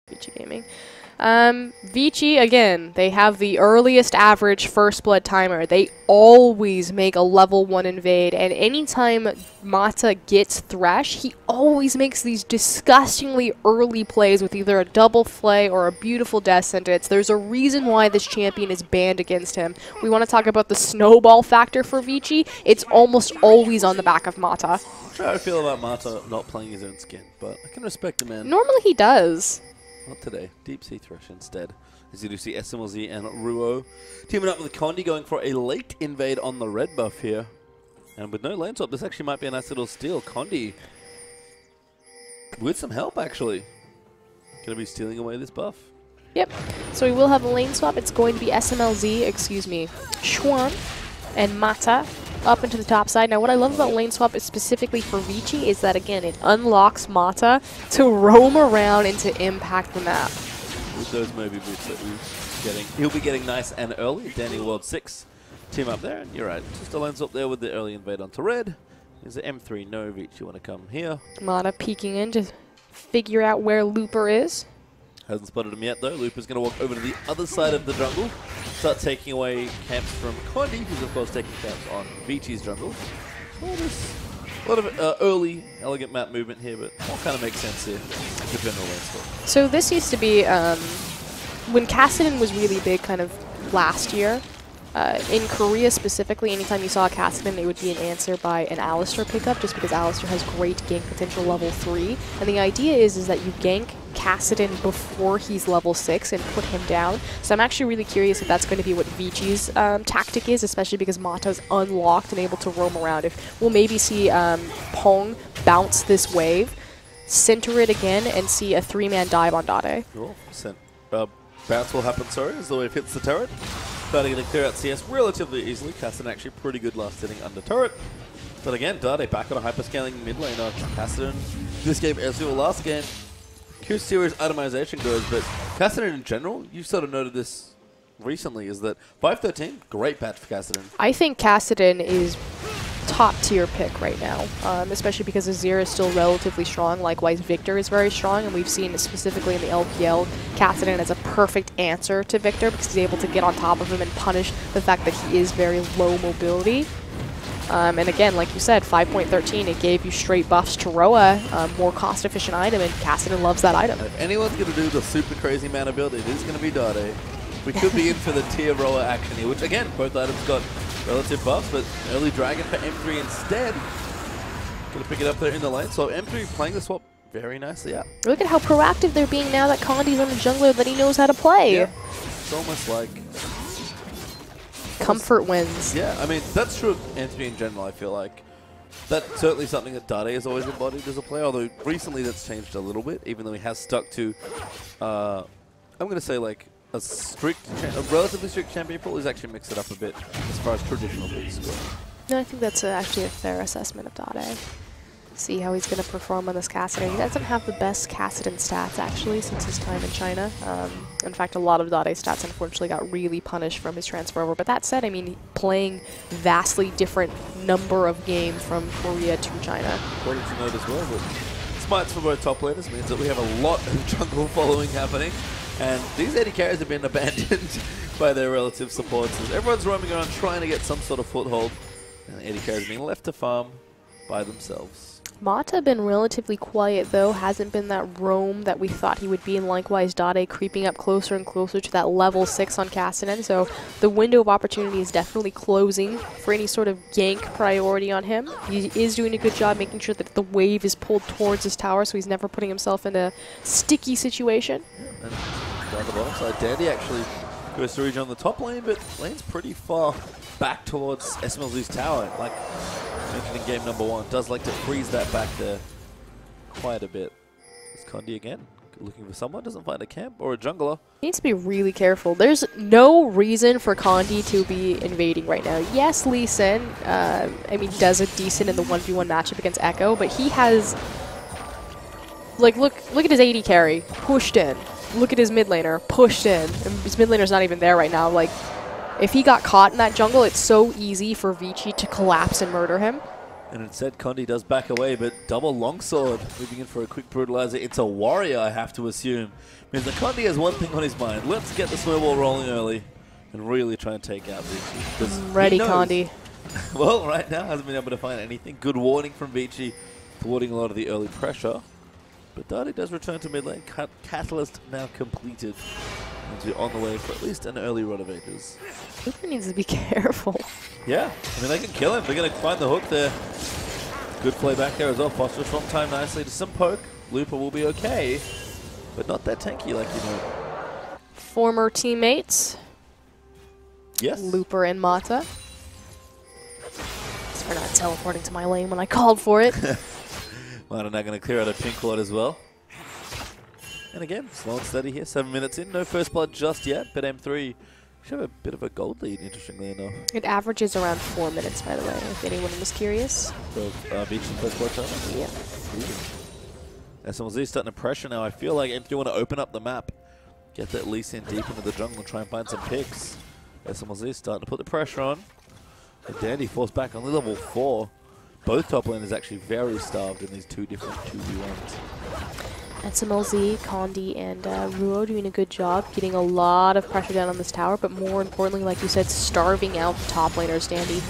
VICI Gaming. VICI, again, they have the earliest average first blood timer. They always make a level 1 invade, and anytime Mata gets Thresh, he always makes these disgustingly early plays with either a double flay or a beautiful death sentence. There's a reason why this champion is banned against him. We want to talk about the snowball factor for VICI. It's almost always on the back of Mata. How I feel about Mata not playing his own skin, but I can respect the man. Normally he does. Not today. Deep Sea Thresh instead. As you do see SMLZ and Ruo teaming up with Condi, going for a late invade on the red buff here. And with no lane swap, this actually might be a nice little steal. Condi with some help, actually. Going to be stealing away this buff. Yep. So we will have a lane swap. It's going to be SMLZ, excuse me, Xuan and Mata up into the top side. Now, what I love about lane swap is specifically for VICI is that, again, it unlocks Mata to roam around and to impact the map. With those Moby boots that we're getting, he'll be getting nice and early. Danny World 6 team up there, and you're right. Just a lane swap there with the early invade onto red. There's the M3 no VICI, you want to come here. Mata peeking in to figure out where Looper is. Hasn't spotted him yet, though. Looper's going to walk over to the other side of the jungle, start taking away camps from Condi, who's, of course, taking camps on VICI's jungle. Well, there's a lot of early, elegant map movement here, but all kind of makes sense here. The general landscape. So this used to be, when Kassadin was really big kind of last year, in Korea specifically, anytime you saw a Kassadin, it would be an answer by an Alistar pickup, just because Alistar has great gank potential level 3. And the idea is that you gank Kassadin before he's level 6 and put him down. So I'm actually really curious if that's going to be what VICI's tactic is, especially because Mata's unlocked and able to roam around. If we'll maybe see Pong bounce this wave, center it again, and see a 3-man dive on Dade. Cool. Bounce will happen, sorry, as the wave hits the turret. Dade going to clear out CS relatively easily. Kassadin actually pretty good last hitting under turret. But again, Dade back on a hyperscaling mid laner. Kassadin this game as well last game. Curious to see where his itemization goes, but Kassadin in general, you've sort of noted this recently, is that 513, great patch for Kassadin. I think Kassadin is top tier pick right now, especially because Azir is still relatively strong. Likewise, Victor is very strong, and we've seen specifically in the LPL, Kassadin as a perfect answer to Victor because he's able to get on top of him and punish the fact that he is very low mobility. And again, like you said, 5.13, it gave you straight buffs to Roa, more cost-efficient item, and Kassadin loves that item. If anyone's going to do the super crazy mana build, it is going to be Dade. We could be in for the tier Roa action here, which again, both items got relative buffs, but early Dragon for M3 instead. Going to pick it up there in the lane, so M3 playing the swap very nicely out. Look at how proactive they're being now that Condi's on the jungler that he knows how to play. Yeah. It's almost like comfort wins. Yeah, I mean, that's true of Anthony in general, I feel like. That's certainly something that Dade has always embodied as a player, although recently that's changed a little bit, even though he has stuck to, I'm going to say, like, a relatively strict champion pool. He's actually mixed it up a bit as far as traditional picks go. No, I think that's actually a fair assessment of Dade. See how he's going to perform on this Kassadin. He doesn't have the best Kassadin stats, actually, since his time in China. In fact, a lot of Dade's stats, unfortunately, got really punished from his transfer over. But that said, I mean, playing vastly different number of games from Korea to China. Important to note as well that smites for both top laners means that we have a lot of jungle following happening. And these AD carries have been abandoned by their relative supports. As everyone's roaming around trying to get some sort of foothold. And AD carries being left to farm by themselves. Mata been relatively quiet, though. Hasn't been that roam that we thought he would be. And likewise, Dade creeping up closer and closer to that level 6 on Kassadin. So the window of opportunity is definitely closing for any sort of gank priority on him. He is doing a good job making sure that the wave is pulled towards his tower, so he's never putting himself in a sticky situation. Yeah, and down the bottom side, Dade actually goes to region on the top lane, but lane's pretty far back towards SMLZ's tower. Like mentioned in game number 1, does like to freeze that back there quite a bit. It's Condi again, looking for someone, doesn't find a camp or a jungler. He needs to be really careful. There's no reason for Condi to be invading right now. Yes, Lee Sin, I mean, does a decent in the 1v1 matchup against Echo, but he has, like, look at his AD carry, pushed in. Look at his mid laner, pushed in. And his mid laner's not even there right now. Like, if he got caught in that jungle, it's so easy for VICI to collapse and murder him. And instead, Condi does back away, but double longsword, moving in for a quick brutalizer. It's a warrior, I have to assume. Means that Condi has one thing on his mind. Let's get the snowball rolling early and really try and take out VICI. Ready, Condi. Well, right now, hasn't been able to find anything. Good warning from VICI, thwarting a lot of the early pressure. But Dade does return to mid lane. Catalyst now completed. And we're on the way for at least an early run of Acres. Looper needs to be careful. Yeah, I mean, they can kill him. They're going to find the hook there. Good play back there as well. Foster from time nicely to some poke. Looper will be okay, but not that tanky like you know. Former teammates. Yes. Looper and Mata. They're not teleporting to my lane when I called for it. Mata now going to clear out a pink ward as well. And again, slow and steady here. 7 minutes in. No first blood just yet, but M3 should have a bit of a gold lead, interestingly enough. It averages around 4 minutes, by the way, if anyone was curious. So, VICI first blood time? Yeah. SMLZ starting to pressure now. I feel like M3 want to open up the map. Get that Lee Sin deep into the jungle and try and find some picks. SMLZ starting to put the pressure on. And Dandy forced back on level 4. Both top laners actually very starved in these two different 2v1s. SMLZ, Condi, and Ruo doing a good job getting a lot of pressure down on this tower, but more importantly, like you said, starving out the top laner. Dandy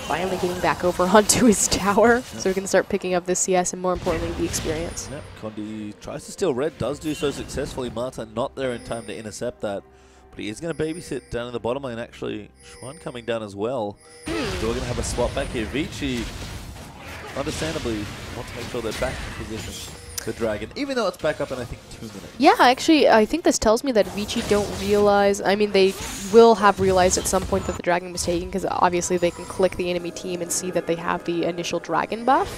finally getting back over onto his tower so he can start picking up this CS and more importantly, the experience. Yep, Condi tries to steal red, does do so successfully. Marta not there in time to intercept that, but he is going to babysit down in the bottom lane. Actually, Schwan coming down as well. So we're going to have a swap back here. VICI, understandably, want to make sure they're back in position. The dragon, even though it's back up in I think 2 minutes. Yeah, actually, I think this tells me that VICI don't realize, I mean, they will have realized at some point that the dragon was taken, because obviously they can click the enemy team and see that they have the initial dragon buff.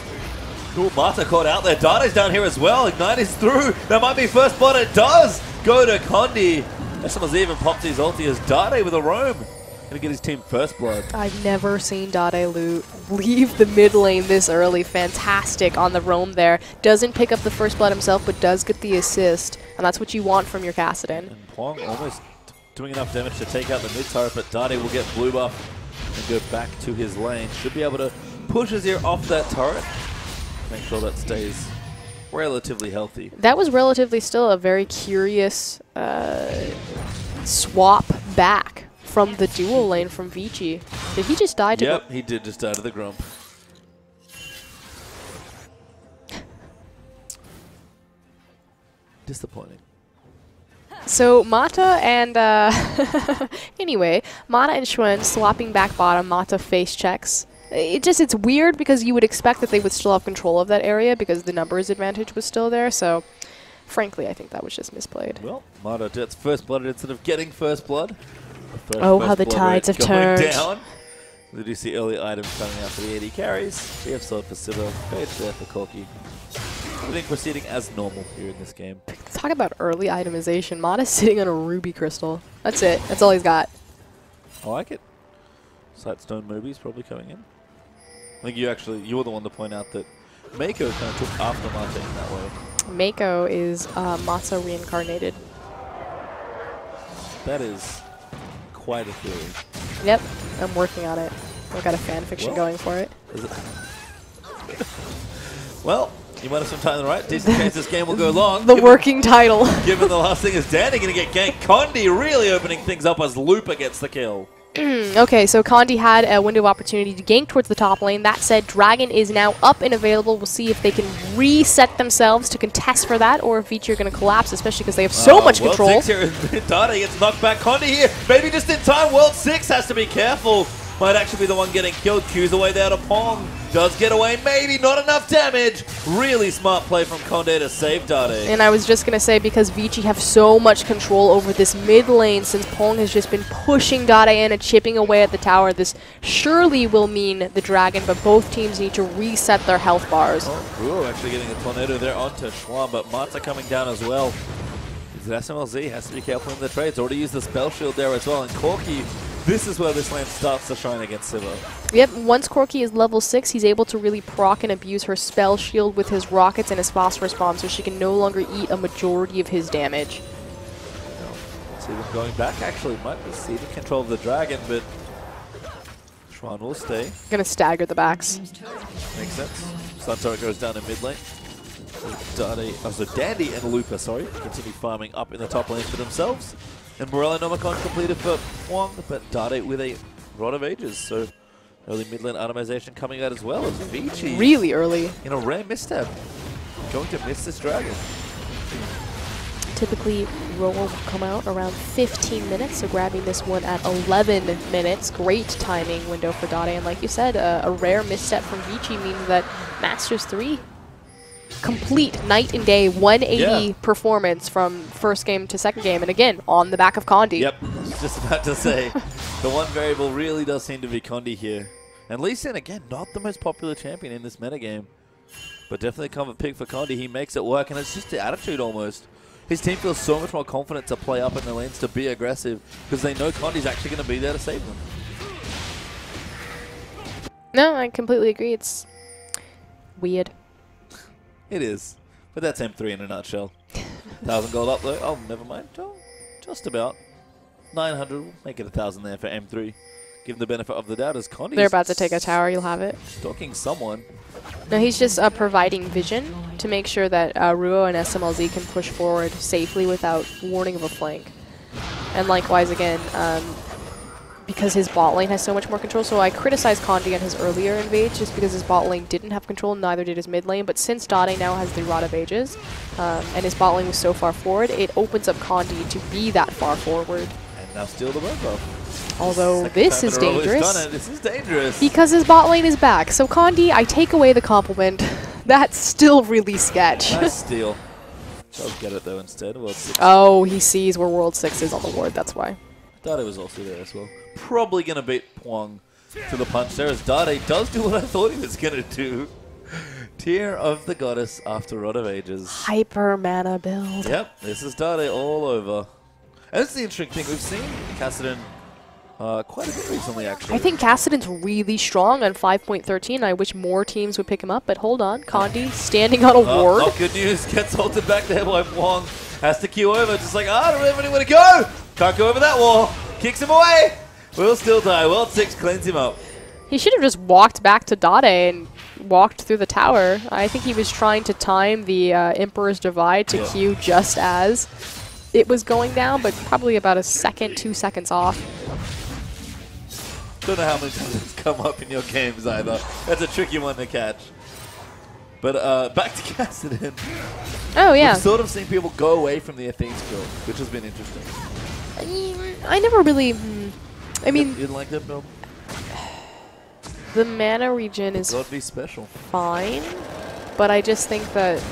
Cool, Marta caught out there. Dade's down here as well. Ignite is through. That might be first blood. It does go to Condi. SMLZ even popped his ulti as Dade with a roam. Gonna get his team first blood. I've never seen Dade leave the mid lane this early. Fantastic on the roam there. Doesn't pick up the first blood himself, but does get the assist. And that's what you want from your Kassadin. And Pwong almost doing enough damage to take out the mid turret, but Dade will get blue buff and go back to his lane. Should be able to push Azir off that turret. Make sure that stays relatively healthy. That was relatively still a very curious swap back from the dual lane from VICI. Did he just die to Yep, he did just die to the Grump. Disappointing. So Mata and anyway, Mata and Schwen swapping back bottom. Mata face checks. It's weird because you would expect that they would still have control of that area because the numbers advantage was still there. So frankly, I think that was just misplayed. Well, Mata gets first blood instead of getting first blood. Oh, how the tides have turned. Down. We do see early items coming out for the AD carries. We have sword for Sivir, Fade there for Corki. Everything proceeding as normal here in this game. Talk about early itemization. Mata's sitting on a ruby crystal. That's it. That's all he's got. I like it. Sightstone Moby's probably coming in. I think you were the one to point out that Mako kind of took after Mata in that way. Mako is Mata reincarnated. That is quite a theory. Yep, I'm working on it. I've got a fan fiction going for it. Is it? Well, you might have some time to write. Decent chance this game will go long. The working title. Given the last thing is Danny going to get ganked. Condi really opening things up as Looper gets the kill. Okay, so Condi had a window of opportunity to gank towards the top lane. That said, Dragon is now up and available. We'll see if they can reset themselves to contest for that, or if VICI are going to collapse, especially because they have so much control. World 6 here. Dade gets knocked back. Condi here, maybe just in time. World 6 has to be careful. Might actually be the one getting killed. Q's away there to Pong. Does get away, maybe not enough damage. Really smart play from Conde to save Dade. And I was just going to say, because VICI have so much control over this mid lane, since Pong has just been pushing Dade in and chipping away at the tower, this surely will mean the Dragon, but both teams need to reset their health bars. Oh, Ruo actually getting a tornado there onto Schwan, but Mata coming down as well. SMLZ has to be careful in the trades. Already used the spell shield there as well, and Corki, this is where this lane starts to shine against Sivir. Yep, once Corki is level 6, he's able to really proc and abuse her spell shield with his rockets and his phosphorus bomb, so she can no longer eat a majority of his damage. See them going back, actually might be ceding control of the Dragon, but Schwan will stay. Gonna stagger the backs. Makes sense. Sun turret goes down in mid lane. Dade, so Dandy and Lupa, sorry, continue farming up in the top lane for themselves. And Morello Nomicon completed for Wong, but Dade with a Rod of Ages. So early mid lane itemization coming out as well as VICI. Really early. In a rare misstep. Going to miss this dragon. Typically, Roa will come out around 15 minutes, so grabbing this one at 11 minutes. Great timing window for Dade, and like you said, a rare misstep from VICI means that Masters 3 complete night and day 180 performance from first game to second game, and again, on the back of Condi. Yep, I was just about to say, the one variable really does seem to be Condi here. And Lee Sin, again, not the most popular champion in this metagame, but definitely a comfort pick for Condi. He makes it work, and it's just the attitude almost. His team feels so much more confident to play up in the lanes, to be aggressive, because they know Condi's actually going to be there to save them. No, I completely agree. It's weird. It is. But that's M3 in a nutshell. 1,000 gold up though. Oh, never mind. Oh, just about. 900. We'll make it 1,000 there for M3. Give him the benefit of the doubt as Condi's... They're about to take a tower. You'll have it. Stalking someone. No, he's just providing vision to make sure that Ruo and SMLZ can push forward safely without warning of a flank. And likewise, again, because his bot lane has so much more control. So I criticized Condi on his earlier invade just because his bot lane didn't have control, neither did his mid lane. But since Dade now has the Rod of Ages, and his bot lane was so far forward, it opens up Condi to be that far forward. And now steal the Robo. Although this is dangerous. This is dangerous. Because his bot lane is back. So Condi, I take away the compliment. That's still really sketch. Nice steal. Does get it though instead. World 6. Oh, he sees where World 6 is on the ward, that's why. Dade was also there as well. Probably going to beat Pwong to the punch there as Dade does do what I thought he was going to do. Tear of the Goddess after Rod of Ages. Hyper mana build. Yep, this is Dade all over. And this is the interesting thing. We've seen Kassadin quite a bit recently, actually. I think Kassadin's really strong on 5.13. I wish more teams would pick him up, but hold on. Condi standing on a ward. Not good news. Gets halted back there by Pwong. Has to queue over. Just like, I don't really have anywhere to go. Can't go over that wall. Kicks him away. Will still die. World 6 cleans him up. He should have just walked back to Dade and walked through the tower. I think he was trying to time the Emperor's Divide to queue just as it was going down, but probably about a second, 2 seconds off. Don't know how many times it's come up in your games either. That's a tricky one to catch. But back to Kassadin. Oh, yeah. We've sort of seen people go away from the Athene skill, which has been interesting. I never really... I mean... You didn't like that build? The mana regen is Gotta be special. fine, but I just think that...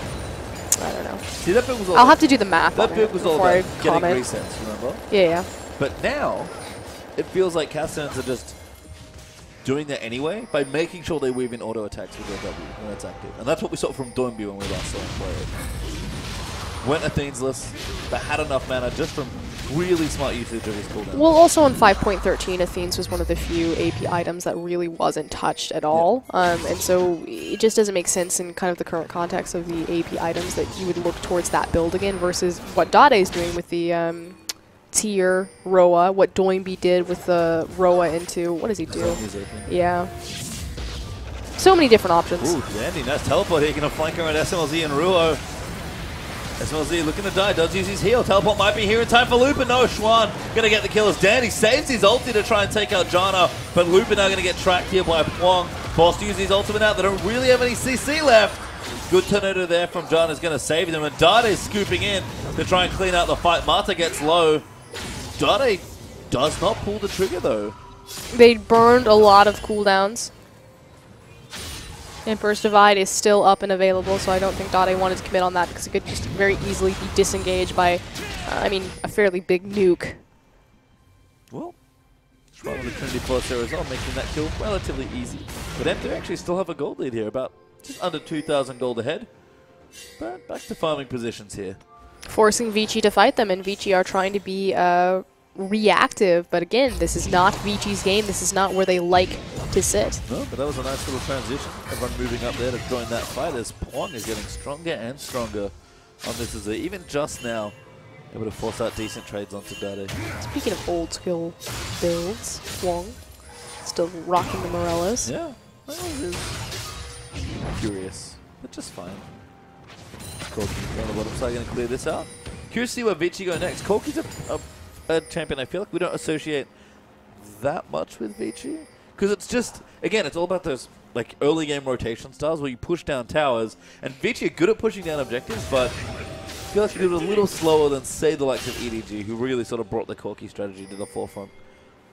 I don't know. See, that build was all I'll have to do the math that on build it was all before about I getting comment. resets, remember? Yeah, yeah. But now, it feels like Kassadins are just doing that anyway by making sure they weave in auto attacks with their W when that's active. And that's what we saw from Doinb when we last saw him play it. Went Atheneless, but had enough mana just from really smart usage of his cooldown. Well, also on 5.13, Athene's was one of the few AP items that really wasn't touched at all. And so it just doesn't make sense in kind of the current context of the AP items that you would look towards that build again versus what Dade is doing with the tier Roa, what Doinb did with the Roa into, what does he do? Yeah. So many different options. Ooh, Dandy, nice teleport here, gonna flank around SMLZ and Ruo. SMLZ looking to die, does use his heal. Teleport might be here in time for Lupin. No, Schwan gonna get the kill as Dandy saves his ulti to try and take out Jana, but Lupin now gonna get tracked here by Pwong. Forced to use his ultimate out. They don't really have any CC left. Good tornado there from Jana is gonna save them, and Dade is scooping in to try and clean out the fight. Mata gets low. Dade does not pull the trigger though. They burned a lot of cooldowns. Emperor's Divide is still up and available, so I don't think Dade wanted to commit on that because it could just very easily be disengaged by, I mean, a fairly big nuke. Well, Schwan with the Trinity Force there as well, making that kill relatively easy. But M2 actually still have a gold lead here, about just under 2,000 gold ahead. But back to farming positions here. Forcing VICI to fight them, and VICI are trying to be reactive, but again, this is not VICI's game. This is not where they like to sit. No, but that was a nice little transition. Everyone moving up there to join that fight as Pwong is getting stronger and stronger on this as even just now able to force out decent trades onto Dade. Speaking of old skill builds, Pwong still still rocking the Morellas. Yeah, that was curious, but just fine. Corki on the bottom side going to clear this out. Curious to see where VICI go next. Corki's a champion I feel like we don't associate that much with VICI. Because it's just, again, it's all about those like early game rotation styles where you push down towers. And VICI are good at pushing down objectives, but I feel like they do it a little slower than, say, the likes of EDG, who really sort of brought the Corki strategy to the forefront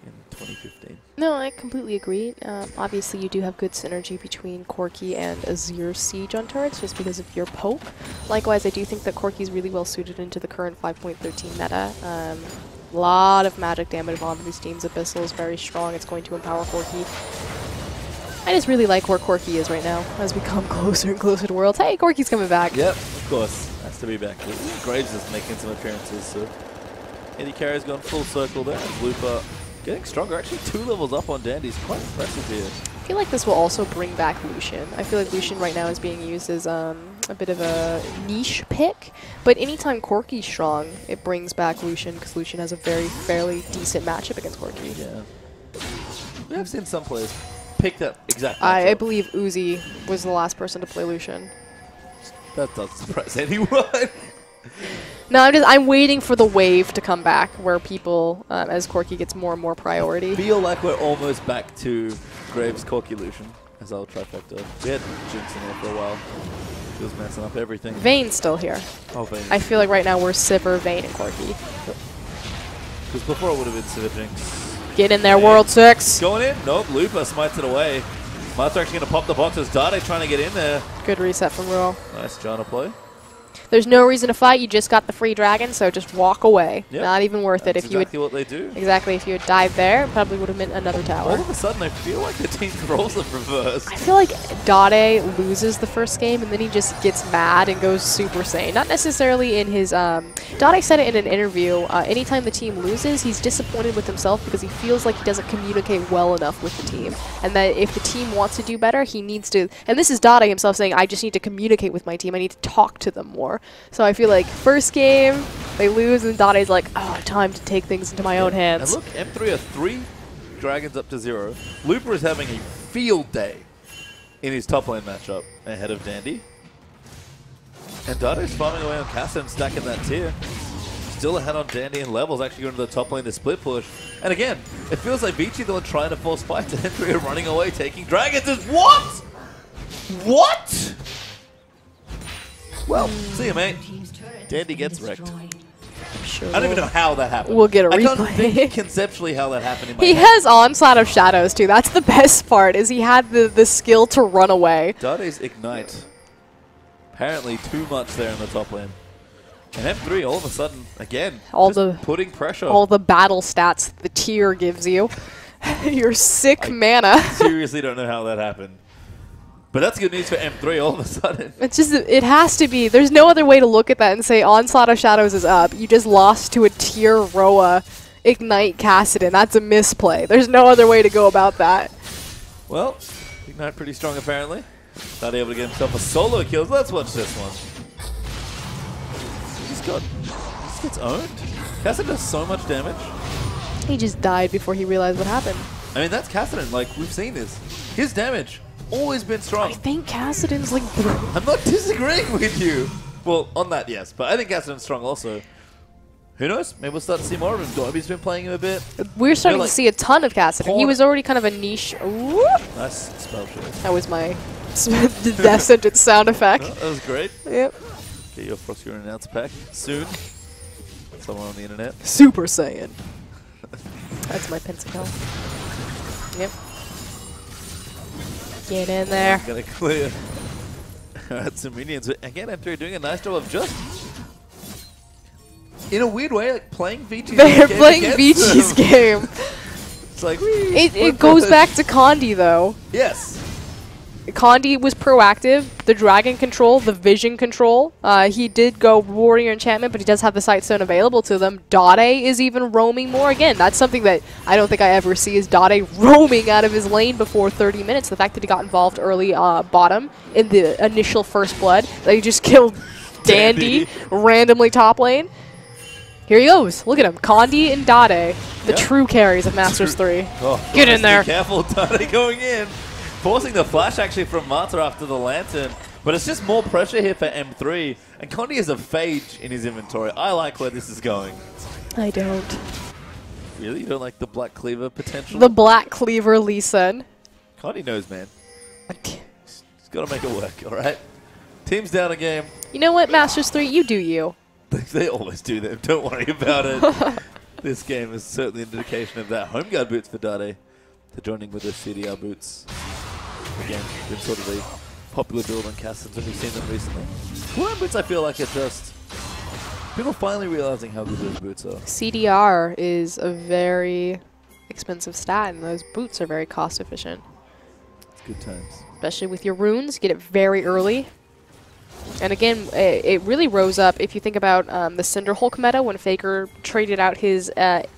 in 2015. No, I completely agree. Obviously, you do have good synergy between Corki and Azir Siege on turrets just because of your poke. Likewise, I do think that Corki is really well suited into the current 5.13 meta. A lot of magic damage on these teams. Abyssal is very strong. It's going to empower Corki. I just really like where Corki is right now as we come closer and closer to Worlds. Hey, Corki's coming back. Yep, of course. Has to be back. Graves is making some appearances, so Eddie Carey's gone full circle there. Looper getting stronger. Actually, 2 levels up on Dandy is quite impressive here. I feel like this will also bring back Lucian. I feel like Lucian right now is being used as a bit of a niche pick, but anytime Corki's strong, it brings back Lucian because Lucian has a fairly decent matchup against Corki. Yeah. We have seen some players pick that exact matchup. I believe Uzi was the last person to play Lucian. That doesn't surprise anyone. No, I'm waiting for the wave to come back where people, as Corki gets more and more priority. I feel like we're almost back to Graves Corki Lucian as our trifecta. We had Jinx in there for a while. He was messing up everything. Vayne's still here. Oh, Vayne. I feel like right now we're Sivir, Vayne, and Corki. Because before it would have been Sivir Jinx. Get in there, World 6. Going in. Nope, Looper smites it away. Mart's actually going to pop the boxes. Dade trying to get in there. Good reset from Ruel. Nice Janna play. There's no reason to fight. You just got the free dragon, so just walk away. Yep. Not even worth it. That's if you exactly what they do. Exactly. If you had died there, probably would have meant another tower. All of a sudden, I feel like the team's roles have reversed. I feel like Dade loses the first game, and then he just gets mad and goes Super Saiyan. Not necessarily in his... Dade said it in an interview. Anytime the team loses, he's disappointed with himself because he feels like he doesn't communicate well enough with the team. And that if the team wants to do better, he needs to... And this is Dade himself saying, I just need to communicate with my team. I need to talk to them more. So I feel like first game, they lose, and Dade's like, oh, time to take things into my own hands. And look, M3 are 3 dragons up to 0. Looper is having a field day in his top lane matchup ahead of Dandy. And Dade's farming away on Casa and stacking that tier. Still ahead on Dandy in levels, actually going to the top lane to split push. And again, it feels like VICI, though, trying to force fight to M3 are running away, taking dragons. What? What? Well, see you, mate. Dandy gets wrecked. Sure I don't even know how that happened. We'll get a replay. I can't think conceptually how that happened in my He head. has Onslaught of Shadows, too. That's the best part, is he had the skill to run away. Dade's Ignite. Apparently too much there in the top lane. And M3 all of a sudden, again, putting pressure. All the battle stats the tier gives you. Your sick mana. I seriously don't know how that happened. But that's good news for M3 all of a sudden. It's just, it has to be. There's no other way to look at that and say Onslaught of Shadows is up. You just lost to a tier Roa Ignite Kassadin. That's a misplay. There's no other way to go about that. Well, Ignite pretty strong apparently. Not able to get himself a solo kill. Let's watch this one. He just gets owned. Kassadin does so much damage. He just died before he realized what happened. I mean, that's Kassadin. Like, we've seen this. His damage always been strong. I think Kassadin's like... I'm not disagreeing with you. Well, on that, yes. But I think Kassadin's strong also. Who knows? Maybe we'll start to see more of him. Doinb's been playing him a bit. We're starting to see a ton of Kassadin. He was already kind of a niche... Ooh. Nice spell shield. That was my death sentence sound effect. Oh, that was great. Yep. Get your Frostfury announce pack soon. Someone on the internet. Super Saiyan. That's my Pensacola. Yep. Get in there. Gonna clear. Alright, some minions. Again, M3 doing a nice job of just, in a weird way, like playing VICI's game. They're playing VICI's game. It's like, it goes back to Condi, though. Yes. Condi was proactive. The dragon control, the vision control. He did go warrior enchantment, but he does have the sight stone available to them. Dade is even roaming more. Again, that's something that I don't think I ever see is Dade roaming out of his lane before 30 minutes. The fact that he got involved early bottom in the initial first blood, that he just killed Dandy randomly top lane. Here he goes. Look at him. Condi and Dade The true carries of Masters 3. Oh, Get in there. Be careful, Dade going in. Forcing the flash actually from Mata after the Lantern. But it's just more pressure here for M3. And Condi has a Phage in his inventory. I like where this is going. I don't. Really? You don't like the Black Cleaver potential? The Black Cleaver Lee Sin. Condi knows, man. He's got to make it work, all right? Team's down a game. You know what, Masters 3? You do you. They always do that. Don't worry about it. This game is certainly an indication of that. Home guard boots for Dade. They're joining with the CDR boots. Again, been sort of a popular build on Castons when we've seen them recently. Home boots, I feel like, are just people finally realizing how good those boots are. CDR is a very expensive stat, and those boots are very cost efficient. It's good times. Especially with your runes, get it very early. And again, it really rose up if you think about the Cinder Hulk meta when Faker traded out his AP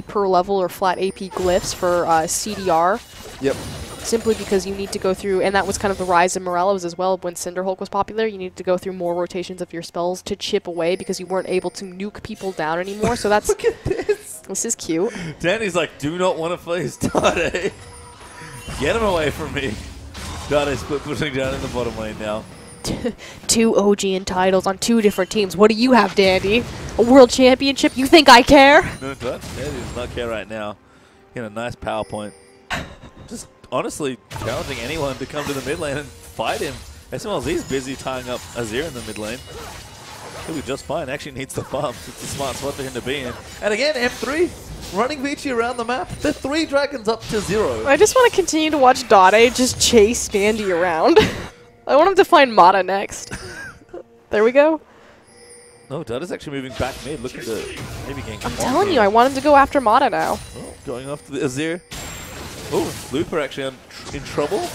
per level or flat AP glyphs for CDR. Yep. Simply because you need to go through, and that was kind of the rise of Morello's as well when Cinder Hulk was popular. You needed to go through more rotations of your spells to chip away because you weren't able to nuke people down anymore. So that's Look at this. This is cute. Danny's like, do not want to face Dade. Get him away from me. Dade's split pushing down in the bottom lane now. 2 OG titles on 2 different teams. What do you have, Dandy? A world championship? You think I care? No, Dandy does not care right now. In a nice PowerPoint. Just honestly challenging anyone to come to the mid lane and fight him. SMLZ's busy tying up Azir in the mid lane. He'll be just fine. Actually needs the farm. It's a smart spot for him to be in. And again, M3 running VICI around the map. They're 3 dragons up to 0. I just want to continue to watch Dade just chase Dandy around. I want him to find Mata next. There we go. No, Dade's actually moving back mid, looking to maybe gain. I'm telling you, I want him to go after Mata now. Oh, going after the Azir. Oh, Looper actually in trouble.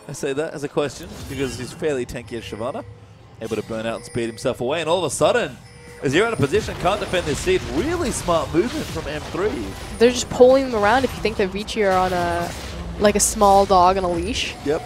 I say that as a question because he's fairly tanky as Shyvana. Able to burn out and speed himself away, and all of a sudden, Azir out of position, can't defend this seed. Really smart movement from M3. They're just pulling them around if you think that VICI are on a, like a small dog on a leash. Yep.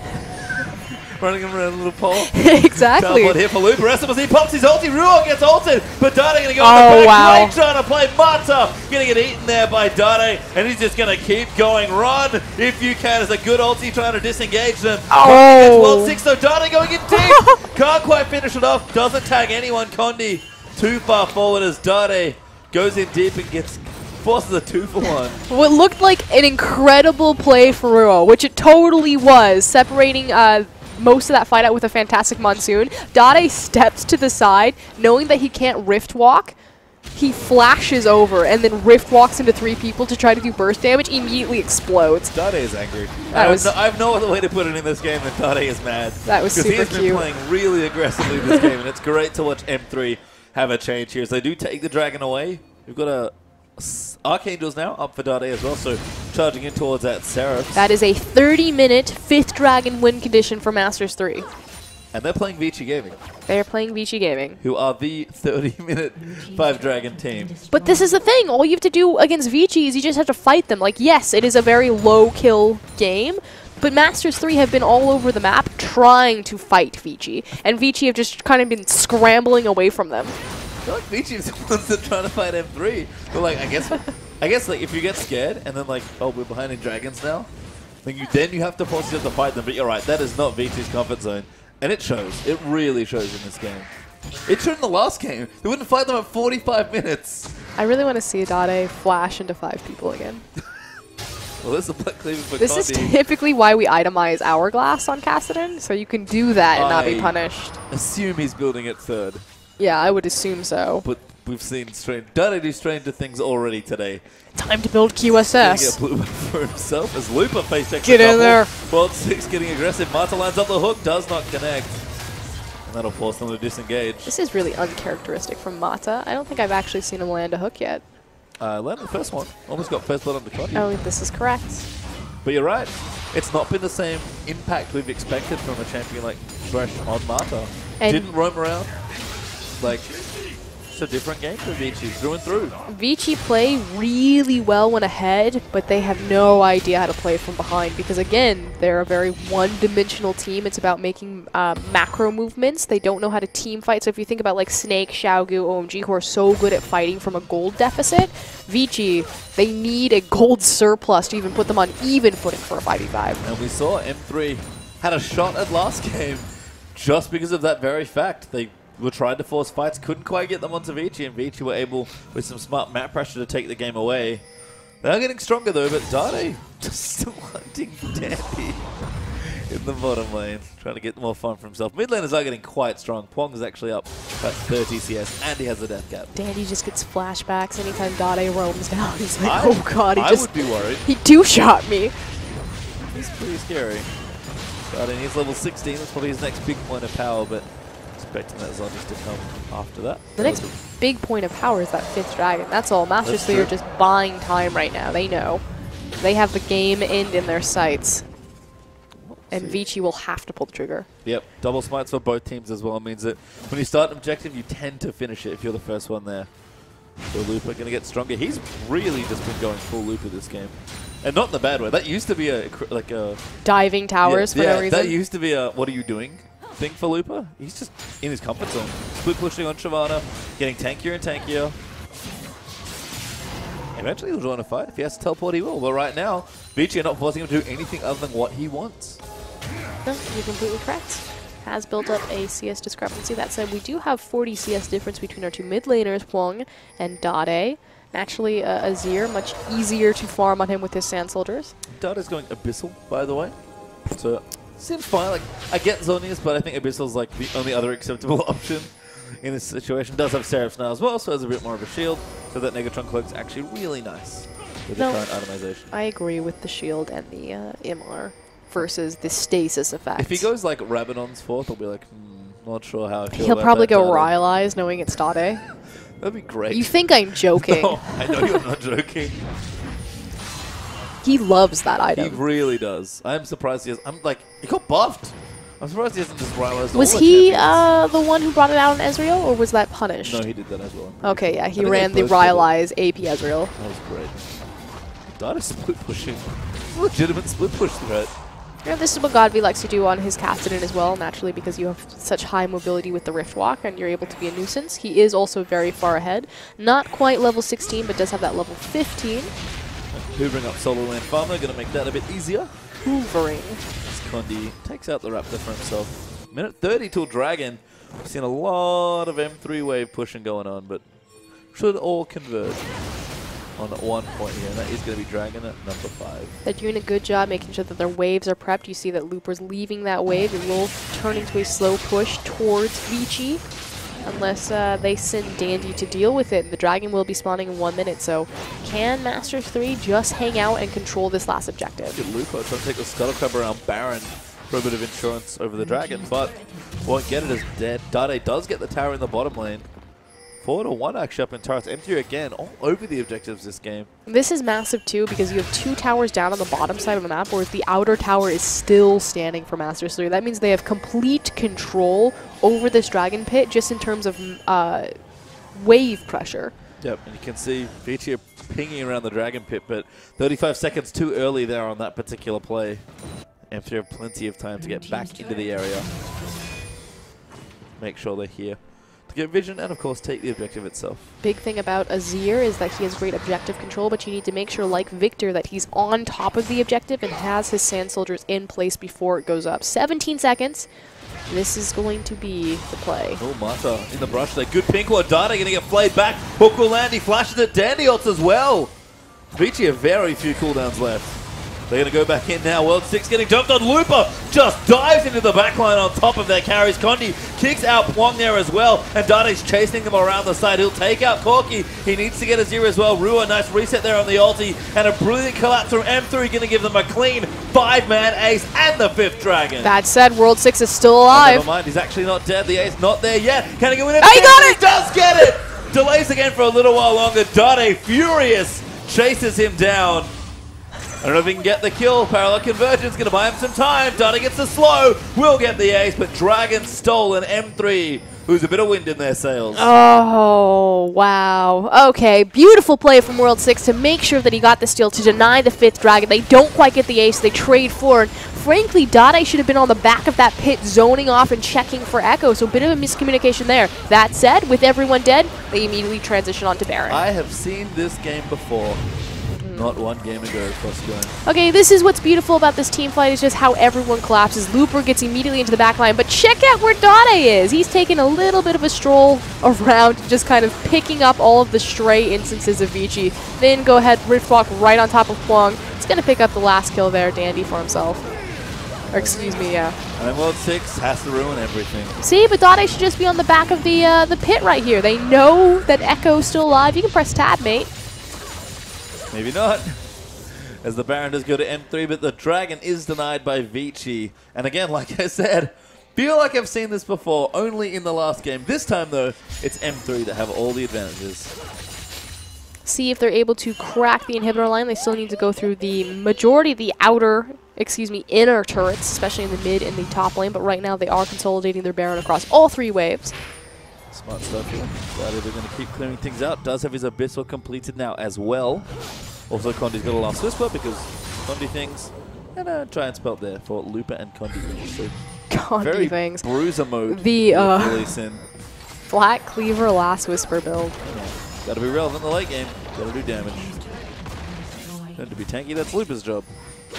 Running him around a little pole. Exactly. Downward here for Looper. he pops his ulti. Ruo gets ulted, but Dade going to go on the back wow. lane trying to play Mata. Going to get eaten there by Dade, and he's just going to keep going. Run if you can. As a good ulti trying to disengage them. Oh. World 6 though. Dade going in deep. Can't quite finish it off. Doesn't tag anyone. Condi too far forward as Dade goes in deep and gets forces a 2-for-1. What looked like an incredible play for Ruo, which it totally was, separating most of that fight out with a fantastic Monsoon. Dade steps to the side, knowing that he can't Rift Walk. He flashes over and then Rift Walks into 3 people to try to do burst damage, immediately explodes. Dade is angry. I have no other way to put it in this game than Dade is mad. That was super cute. Because he has been playing really aggressively this game, and it's great to watch M3 have a change here. So they do take the dragon away. We've got a Archangels now up for Dade as well, so charging in towards that Seraph. That is a 30-minute 5th dragon win condition for Masters 3. And they're playing VICI Gaming. They are playing VICI Gaming. Who are the 30-minute 5-dragon team. But this is the thing. All you have to do against VICI is you just have to fight them. Like, yes, it is a very low-kill game, but Masters 3 have been all over the map trying to fight VICI, and VICI have just kind of been scrambling away from them. I feel like VICI is the ones that are trying to fight M3. But like, I guess like if you get scared and then like, oh, we're behind in dragons now, then you have to force yourself to fight them. But you're right, that is not VICI's comfort zone, and it shows. It really shows in this game. It showed in the last game. They wouldn't fight them at 45 minutes. I really want to see Dade flash into 5 people again. Well, this is a Black Cleaver for This is typically why we itemize Hourglass on Kassadin, so you can do that and not be punished. Assume he's building it 3rd. Yeah, I would assume so. But we've seen Dade do stranger things already today. Time to build QSS. Get blue for himself as Looper face checks. Get in there. World 6 getting aggressive. Mata lines up the hook, does not connect. And that'll force them to disengage. This is really uncharacteristic from Mata. I don't think I've actually seen him land a hook yet. Landed the first one. Almost got first blood on the Condi. Oh, this is correct. But you're right. It's not been the same impact we've expected from a champion like Thresh on Mata. And didn't roam around. Like, just a different game for VICI, through and through. VICI play really well when ahead, but they have no idea how to play from behind because, again, they're a very one-dimensional team. It's about making macro movements. They don't know how to team fight. So if you think about like Snake, Xiaogu, OMG, who are so good at fighting from a gold deficit, VICI, they need a gold surplus to even put them on even footing for a 5v5. And we saw M3 had a shot at last game just because of that very fact. They were trying to force fights, couldn't quite get them onto VICI, and VICI were able, with some smart map pressure, to take the game away. They are getting stronger though, but Dade just still hunting Dandy in the bottom lane, trying to get more fun for himself. Mid laners are getting quite strong. Pwong is actually up at 30 CS, and he has a death cap. Dandy just gets flashbacks anytime Dade roams down. He's like, oh god, I would be worried. He two-shot me. He's pretty scary. Dade, he's level 16, that's probably his next big point of power, but expecting that Zodi's to come after that. The next big point of power is that 5th dragon. That's all. Master Slayer are just buying time right now. They know. They have the game end in their sights. And VICI will have to pull the trigger. Yep, double smites for both teams as well means that when you start an objective, you tend to finish it if you're the first one there. So Looper going to get stronger. He's really just been going full Looper this game. And not in the bad way. That used to be a diving towers for no reason. That used to be a what are you doing thing for Looper. He's just in his comfort zone. Split pushing on Shyvana, getting tankier and tankier. Eventually he'll join a fight. If he has to teleport, he will. But right now, VICI are not forcing him to do anything other than what he wants. No, you're completely correct. Has built up a CS discrepancy. That said, we do have 40 CS difference between our two mid laners, Pwong and Dade. Naturally, Azir, much easier to farm on him with his Sand Soldiers. Dade's going Abyssal, by the way. So, seems fine. Like, I get Zonius, but I think Abyssal's like the only other acceptable option in this situation. Does have Seraphs now as well, so has a bit more of a shield. So that Negatron Cloak's actually really nice with the current itemization. I agree with the shield and the MR versus the stasis effect. If he goes like Rabadon's 4th, I'll be like, not sure how I feel He'll about probably that, go Rylai's knowing it's Dade. That'd be great. You think I'm joking. No, I know you're not joking. He loves that item. He really does. I'm surprised he has. I'm like, he got buffed. I'm surprised he hasn't just Rylai's. Was he the one who brought it out on Ezreal, or was that punished? No, he did that as well. Okay, yeah, he ran the Rylai's AP Ezreal. That was great. Dade split pushing. Legitimate split push threat. Yeah, this is what Godby likes to do on his Cassidy as well, naturally, because you have such high mobility with the Rift Walk and you're able to be a nuisance. He is also very far ahead. Not quite level 16, but does have that level 15. Hoovering up solo lane farmer, going to make that a bit easier. Hoovering. As Condi takes out the Raptor for himself. Minute 30 till Dragon. We've seen a lot of M3 wave pushing going on, but should all converge on one point here, and that is going to be Dragon at number 5. They're doing a good job making sure that their waves are prepped. You see that Looper's leaving that wave. It will turn into a slow push towards VICI, unless they send Dandy to deal with it. The Dragon will be spawning in 1 minute, so can Masters 3 just hang out and control this last objective? Look at Lupo trying to take the Scuttle Crab around Baron for a bit of insurance over the Dragon, but won't get it as dead. Dade does get the tower in the bottom lane. 4-1 actually up in turrets. M3 again all over the objectives this game. This is massive too because you have 2 towers down on the bottom side of the map, whereas the outer tower is still standing for Masters 3. That means they have complete control over this Dragon Pit just in terms of wave pressure. Yep, and you can see VICI pinging around the Dragon Pit, but 35 seconds too early there on that particular play. M3 have plenty of time to get back into the area. Make sure they're here to get vision and, of course, take the objective itself. Big thing about Azir is that he has great objective control, but you need to make sure, like Victor, that he's on top of the objective and has his Sand Soldiers in place before it goes up. 17 seconds. This is going to be the play. Oh, Mata in the brush there. Good pink ward. Dade going to get flayed back. Hook will land. He flashes it. Dandy ults as well. VICI have very few cooldowns left. They're going to go back in now. World 6 getting dumped on. Looper just dives into the backline on top of their carries. Condi kicks out Pwong there as well. And Dade's chasing them around the side. He'll take out Corki. He needs to get a 0 as well. Rua, nice reset there on the ulti. And a brilliant collapse from M3. Going to give them a clean 5-man ace and the 5th dragon. That said, World 6 is still Oh, alive. never mind. He's actually not dead. The ace not there yet. Can he go in it? Oh, he got it! He does get it! Delays again for a little while longer. Dade, furious, chases him down. I don't know if he can get the kill. Parallel Convergence going to buy him some time. Dade gets the slow. Will get the ace, but Dragon stolen M3 who's a bit of wind in their sails. Oh, wow. Okay, beautiful play from World 6 to make sure that he got the steal to deny the 5th dragon. They don't quite get the ace. They trade forward. Frankly, Dade should have been on the back of that pit, zoning off and checking for Echo, so a bit of a miscommunication there. That said, with everyone dead, they immediately transition onto Baron. I have seen this game before. Not one game ago, Crossgoing. Okay, this is what's beautiful about this team fight, is just how everyone collapses. Looper gets immediately into the back line, but check out where Dade is. He's taking a little bit of a stroll around, just kind of picking up all of the stray instances of VICI. Then go ahead, Rift Walk right on top of Kwong. He's going to pick up the last kill there, Dandy, for himself. Or excuse me, yeah. And then World 6 has to ruin everything. See, but Dade should just be on the back of the pit right here. They know that Echo's still alive. You can press tab, mate. Maybe not. As the Baron does go to M3, but the Dragon is denied by VICI. And again, like I said, feel like I've seen this before, only in the last game. This time, though, it's M3 that have all the advantages. See if they're able to crack the inhibitor line. They still need to go through the majority of the inner turrets, especially in the mid and the top lane. But right now, they are consolidating their Baron across all 3 waves. Smart stuff here. Dade, they're going to keep clearing things out. Does have his Abyssal completed now as well. Also, Condi's got a last whisper because Condi things. And try and spell there for Looper and Condi. So Condi things. Bruiser mode. The Flat Cleaver last whisper build. Yeah. Got to be relevant in the late game. Got to do damage. And to be tanky, that's Looper's job.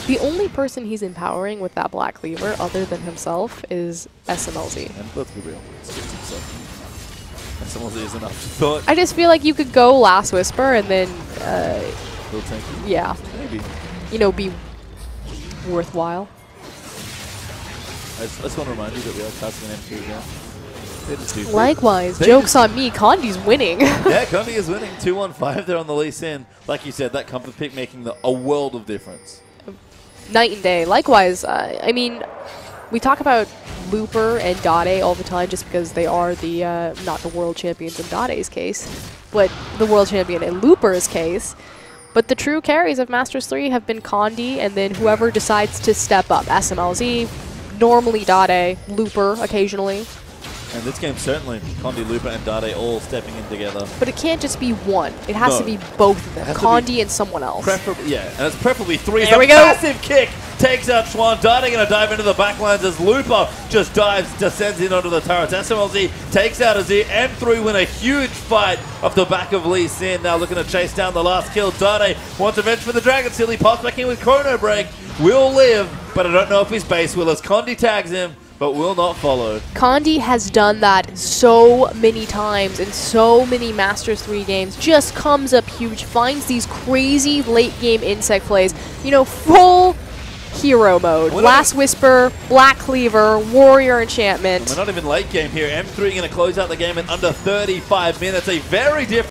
The only person he's empowering with that Black Cleaver, other than himself, is SMLZ. And let's be real. It's just himself. SMLZ is enough. Thought. I just feel like you could go last whisper and then, tanky. yeah, Maybe. You know, be worthwhile. I just want to remind you that we are casting an M2 again. Likewise, joke's on me. Condi's winning. Yeah, Condi is winning 2-1-5 there on the Lee Sin. Like you said, that comfort pick making a world of difference. Night and day. Likewise, I mean, we talk about Looper and Dade all the time just because they are the, not the world champions in Dade's case, but the world champion in Looper's case. But the true carries of Masters 3 have been Condi and then whoever decides to step up. SMLZ, normally Dade, Looper occasionally. And this game, certainly, Condi, Looper, and Dade all stepping in together. But it can't just be one. It has to be both of them. Condi and someone else. Preferably, yeah, and it's preferably 3. There we go. Massive kick takes out Schwan. Dade going to dive into the backlines as Looper just descends in onto the turrets. SMLZ takes out Azir. M3 win a huge fight off the back of Lee Sin. Now looking to chase down the last kill. Dade wants revenge for the Dragon Seal. He pops back in with Chrono Break. Will live, but I don't know if his base will as Condi tags him, but will not follow. Condi has done that so many times in so many Masters 3 games. Just comes up huge, finds these crazy late game Insec plays. You know, full hero mode. Last Whisper, Black Cleaver, Warrior Enchantment. We're not even late game here. M3 going to close out the game in under 35 minutes. A very different